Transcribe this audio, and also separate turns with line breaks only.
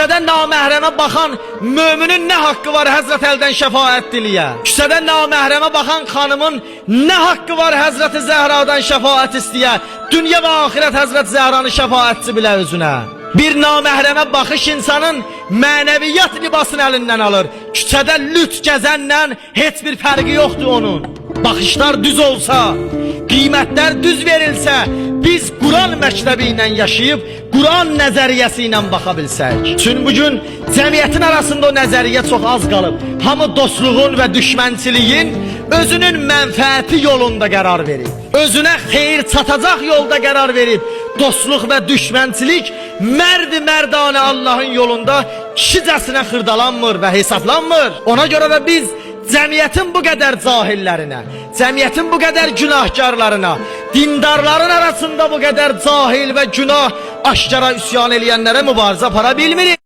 Küçədə naməhrəmə baxan müminin nə haqqı var Həzrət Əldən şəfaət diliyə? Küçədə naməhrəmə baxan xanımın nə haqqı var Həzrət Zəhradan şəfaət istəyə? Dünya və axirət Həzrət Zəhranı şəfaətçi bilə özünə. Bir naməhrəmə baxış insanın mənəviyyat libasını əlindən alır. Küçədə lüt gəzənlə heç bir fərqi yoxdur onun. Baxışlar düz olsa, qiymətlər düz verilsə, biz Quran məktəbi ilə yaşayıb, Quran nəzəriyyəsi ilə baxa bilsək. Çünki bugün cəmiyyətin arasında o nəzəriyyə çox az qalıb. Hamı dostluğun və düşmənçiliyin özünün mənfəəti yolunda qərar verib. Özünə xeyir çatacaq yolda qərar verib. Dostluq və düşmənçilik mərd-mərdanə Allahın yolunda kişicəsinə xırdalanmır və hesablanmır. Ona görə də biz cəmiyyətin bu qədər cahillərinə, cəmiyyətin bu qədər günahkarlarına, dindarların arasında bu qədər cahil və günah aşkara üsyan eləyənlərə mübarizə apara bilmirik.